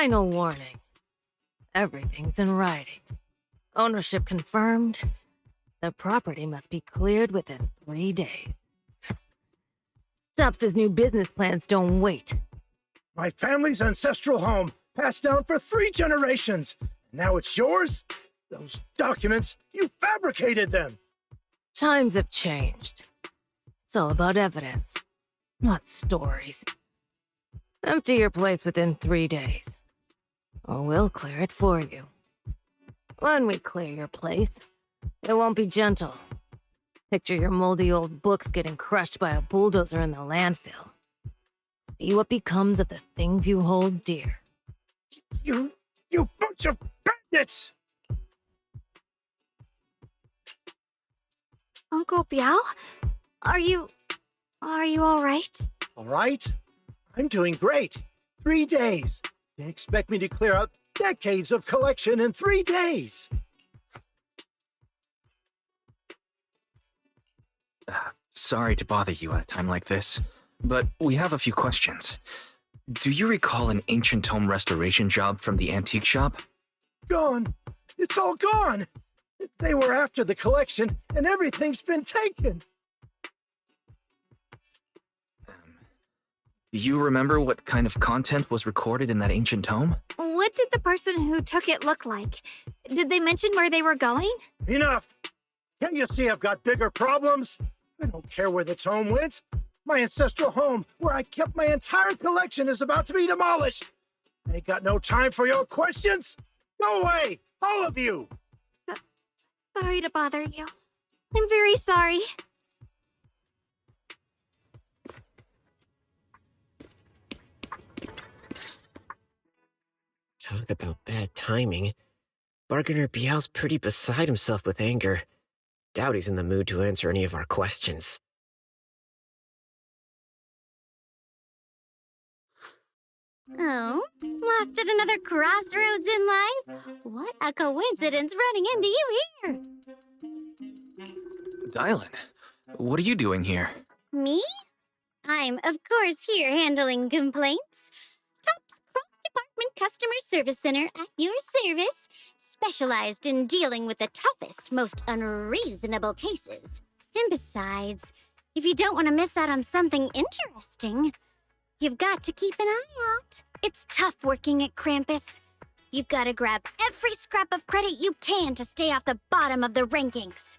Final warning. Everything's in writing. Ownership confirmed. The property must be cleared within 3 days. Stubbs' new business plans don't wait. My family's ancestral home, passed down for 3 generations. Now it's yours? Those documents, you fabricated them! Times have changed. It's all about evidence, not stories. Empty your place within 3 days, or we'll clear it for you. When we clear your place, it won't be gentle. Picture your moldy old books getting crushed by a bulldozer in the landfill. See what becomes of the things you hold dear. You bunch of bandits! Uncle Biao? Are you all right? All right? I'm doing great. 3 days. They expect me to clear out decades of collection in 3 days. Sorry to bother you at a time like this, but we have a few questions. Do you recall an ancient tome restoration job from the antique shop? Gone. It's all gone. They were after the collection, and everything's been taken. Do you remember what kind of content was recorded in that ancient tome? What did the person who took it look like? Did they mention where they were going? Enough! Can't you see I've got bigger problems? I don't care where the tome went. My ancestral home, where I kept my entire collection, is about to be demolished. I ain't got no time for your questions. Go away, all of you! Sorry to bother you. I'm very sorry. Talk about bad timing. Bargainer Biao's pretty beside himself with anger. Doubt he's in the mood to answer any of our questions. Oh, lost at another crossroads in life? What a coincidence running into you here. Dialyn, what are you doing here? Me? I'm, of course, here handling complaints. Top's cross-department customer service center at your service, specialized in dealing with the toughest, most unreasonable cases. And besides, if you don't want to miss out on something interesting, you've got to keep an eye out. It's tough working at Krampus. You've got to grab every scrap of credit you can to stay off the bottom of the rankings.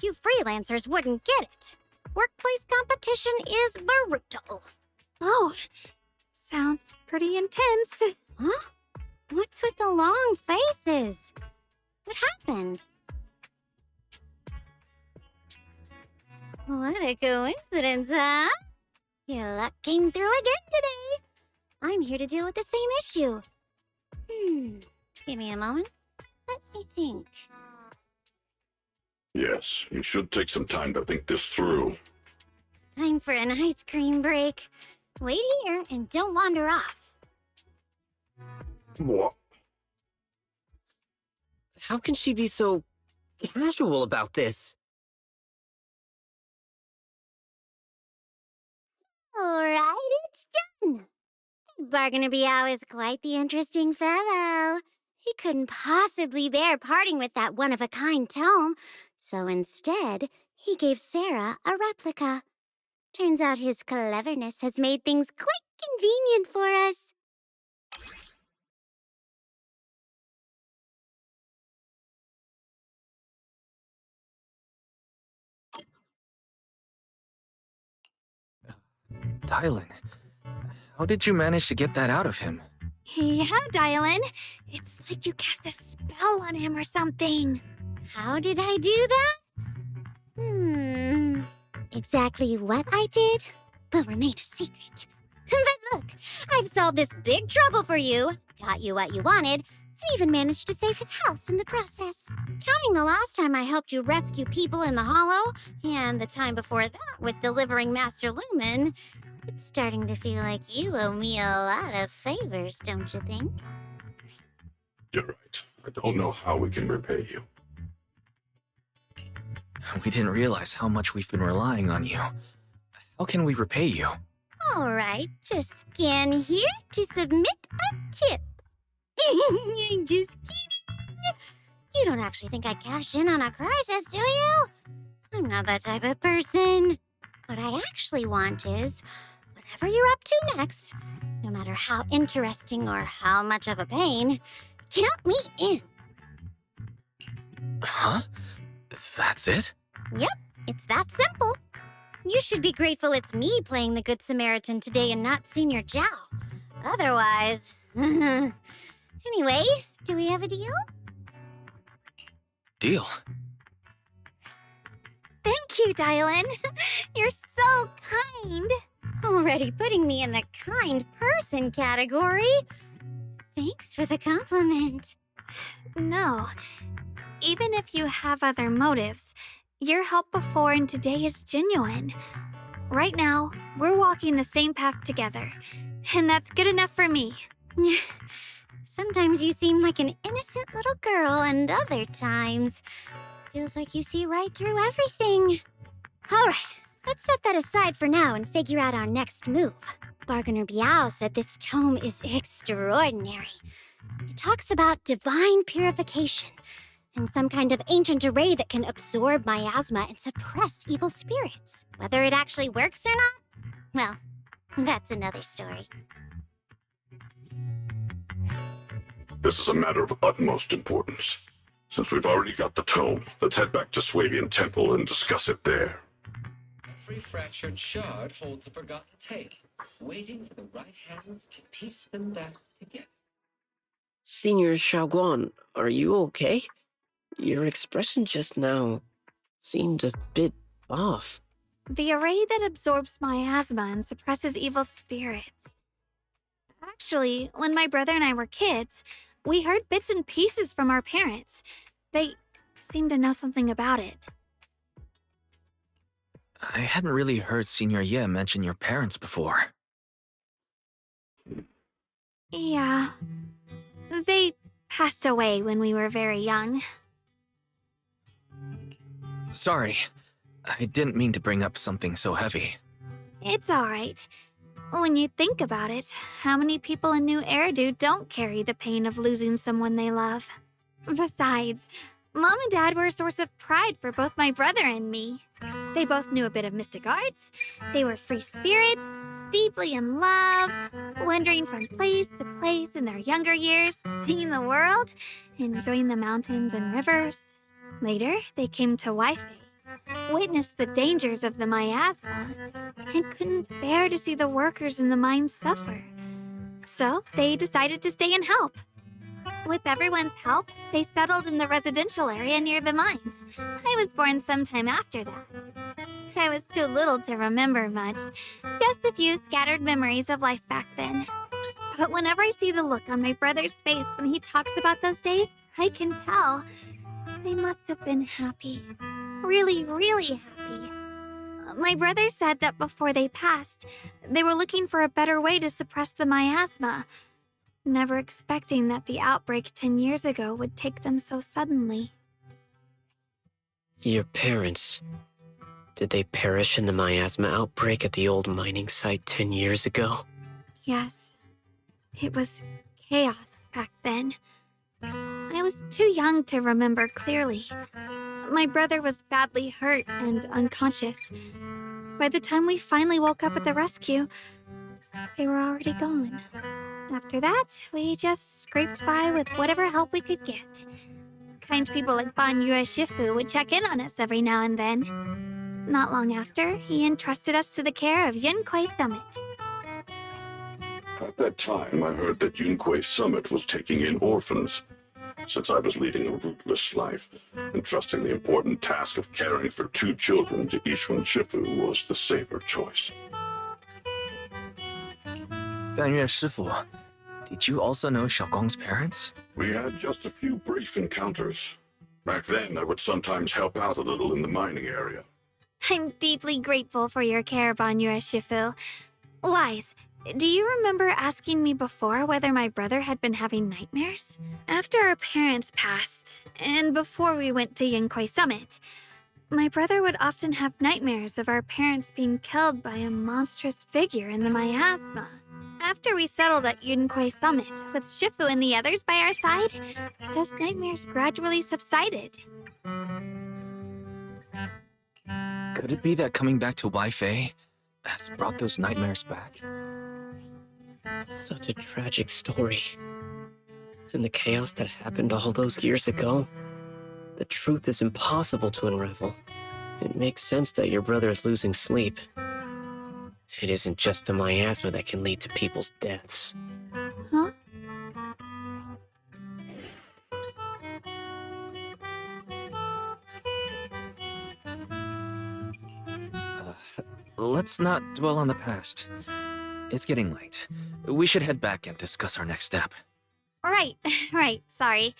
You freelancers wouldn't get it. Workplace competition is brutal. Oh, sounds pretty intense. Huh? What's with the long faces? What happened? What a coincidence, huh? Your luck came through again today. I'm here to deal with the same issue. Give me a moment. Let me think. Yes, you should take some time to think this through. Time for an ice cream break. Wait here and don't wander off. What? How can she be so casual about this? All right, it's done. Bargainer Biao is quite the interesting fellow. He couldn't possibly bear parting with that one-of-a-kind tome, so instead, he gave Sarah a replica. Turns out his cleverness has made things quite convenient for us. Dialyn, how did you manage to get that out of him? Yeah, Dialyn. It's like you cast a spell on him or something. How did I do that? Exactly what I did will remain a secret. But look, I've solved this big trouble for you, got you what you wanted, and even managed to save his house in the process. Counting the last time I helped you rescue people in the Hollow, and the time before that with delivering Master Lumen, it's starting to feel like you owe me a lot of favors, don't you think? You're right. I don't know how we can repay you. We didn't realize how much we've been relying on you. How can we repay you? All right, just scan here to submit a tip. I'm just kidding. You don't actually think I'd cash in on a crisis, do you? I'm not that type of person. What I actually want is, whatever you're up to next, no matter how interesting or how much of a pain, count me in. Huh? That's it? Yep, it's that simple. You should be grateful it's me playing the Good Samaritan today and not Senior Zhao. Otherwise... Anyway, do we have a deal? Deal. Thank you, Dialyn. You're so kind. Already putting me in the kind person category. Thanks for the compliment. No. Even if you have other motives, your help before and today is genuine. Right now, we're walking the same path together, and that's good enough for me. Sometimes you seem like an innocent little girl, and other times, feels like you see right through everything. All right, let's set that aside for now and figure out our next move. Bargainer Biao said this tome is extraordinary. It talks about divine purification and some kind of ancient array that can absorb miasma and suppress evil spirits. Whether it actually works or not, well, that's another story. This is a matter of utmost importance. Since we've already got the tome, let's head back to Swabian Temple and discuss it there. Every fractured shard holds a forgotten tale, waiting for the right hands to piece them back together. Senior Xiaoguan, are you okay? Your expression just now seemed a bit off. The array that absorbs miasma and suppresses evil spirits. Actually, when my brother and I were kids, we heard bits and pieces from our parents. They seemed to know something about it. I hadn't really heard Senior Ye mention your parents before. Yeah. They passed away when we were very young. Sorry, I didn't mean to bring up something so heavy. It's all right. When you think about it, how many people in New Eridu don't carry the pain of losing someone they love? Besides, Mom and Dad were a source of pride for both my brother and me. They both knew a bit of mystic arts. They were free spirits, deeply in love, wandering from place to place in their younger years, seeing the world, enjoying the mountains and rivers. Later, they came to Weifei, witnessed the dangers of the miasma, and couldn't bear to see the workers in the mines suffer. So they decided to stay and help. With everyone's help, they settled in the residential area near the mines. I was born sometime after that. I was too little to remember much, just a few scattered memories of life back then. But whenever I see the look on my brother's face when he talks about those days, I can tell. They must have been happy. Really, really happy. My brother said that before they passed, they were looking for a better way to suppress the miasma, never expecting that the outbreak 10 years ago would take them so suddenly. Your parents, did they perish in the miasma outbreak at the old mining site 10 years ago? Yes. It was chaos back then. I was too young to remember clearly. My brother was badly hurt and unconscious. By the time we finally woke up at the rescue, they were already gone. After that, we just scraped by with whatever help we could get. Kind people like Banyue Shifu would check in on us every now and then. Not long after, he entrusted us to the care of Yunquei Summit. At that time, I heard that Yunquei Summit was taking in orphans. Since I was leading a rootless life, entrusting the important task of caring for 2 children to Yishun Shifu was the safer choice. Banyue Shifu, did you also know Xiaoguang's parents? We had just a few brief encounters. Back then, I would sometimes help out a little in the mining area. I'm deeply grateful for your care, Banyue Shifu. Wise, do you remember asking me before whether my brother had been having nightmares? After our parents passed, and before we went to Yunquei Summit, my brother would often have nightmares of our parents being killed by a monstrous figure in the miasma. After we settled at Yunquay Summit, with Shifu and the others by our side, those nightmares gradually subsided. Could it be that coming back to Wi-Fi has brought those nightmares back? Such a tragic story. And the chaos that happened all those years ago, the truth is impossible to unravel. It makes sense that your brother is losing sleep. It isn't just the miasma that can lead to people's deaths. Huh? Let's not dwell on the past. It's getting late. We should head back and discuss our next step. Right, sorry.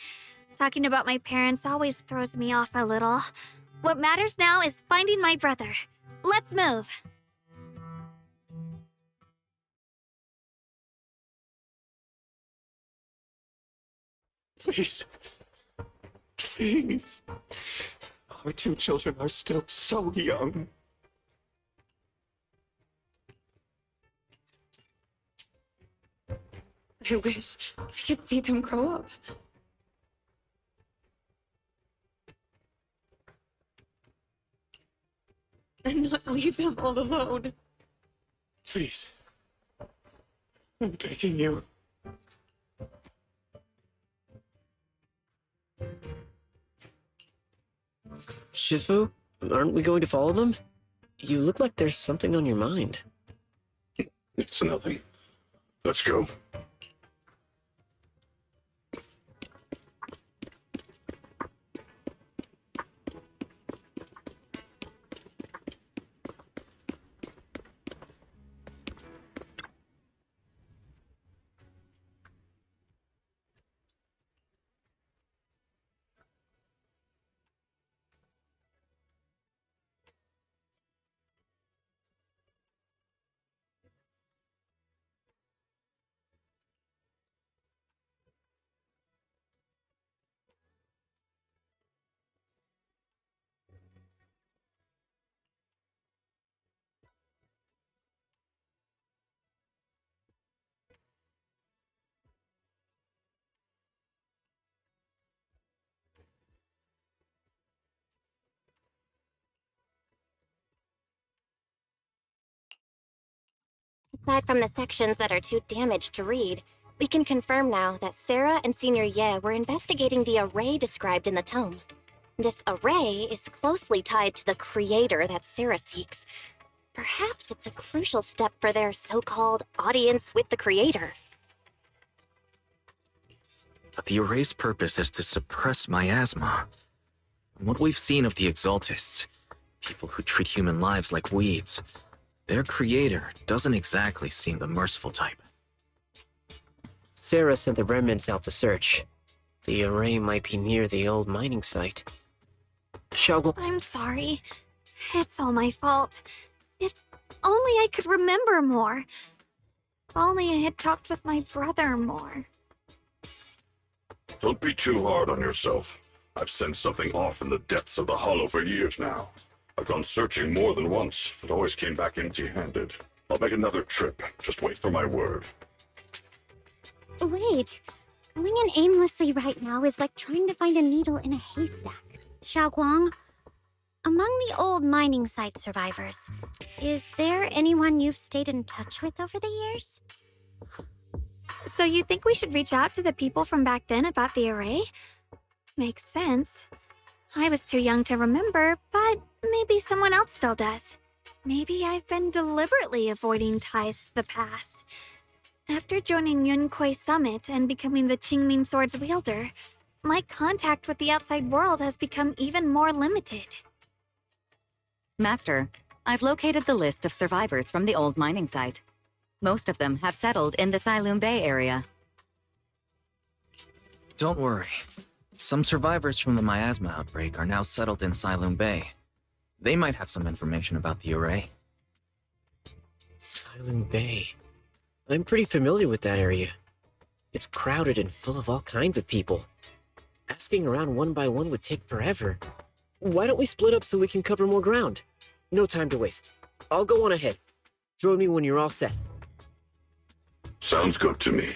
Talking about my parents always throws me off a little. What matters now is finding my brother. Let's move. Please. Please. Our two children are still so young. I wish I could see them grow up. And not leave them all alone. Please. I'm begging you. Shifu, aren't we going to follow them? You look like there's something on your mind. It's nothing. Let's go. Aside from the sections that are too damaged to read, we can confirm now that Sarah and Senior Ye were investigating the array described in the tome. This array is closely tied to the creator that Sarah seeks. Perhaps it's a crucial step for their so-called audience with the creator. But the array's purpose is to suppress miasma. From what we've seen of the Exaltists, people who treat human lives like weeds, their creator doesn't exactly seem the merciful type. Sarah sent the remnants out to search. The array might be near the old mining site. Shall go. I'm sorry. It's all my fault. If only I could remember more. If only I had talked with my brother more. Don't be too hard on yourself. I've sensed something off in the depths of the hollow for years now. I've gone searching more than once, but always came back empty-handed. I'll make another trip. Just wait for my word. Wait. Going in aimlessly right now is like trying to find a needle in a haystack. Xiaoguang, among the old mining site survivors, is there anyone you've stayed in touch with over the years? So you think we should reach out to the people from back then about the array? Makes sense. I was too young to remember, but maybe someone else still does. Maybe I've been deliberately avoiding ties to the past. After joining Yunquay Summit and becoming the Qingming Sword's wielder, my contact with the outside world has become even more limited. Master, I've located the list of survivors from the old mining site. Most of them have settled in the Failume Bay area. Don't worry. Some survivors from the miasma outbreak are now settled in Failume Bay. They might have some information about the array. Failume Bay. I'm pretty familiar with that area. It's crowded and full of all kinds of people. Asking around one by one would take forever. Why don't we split up so we can cover more ground? No time to waste. I'll go on ahead. Join me when you're all set. Sounds good to me.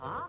Huh?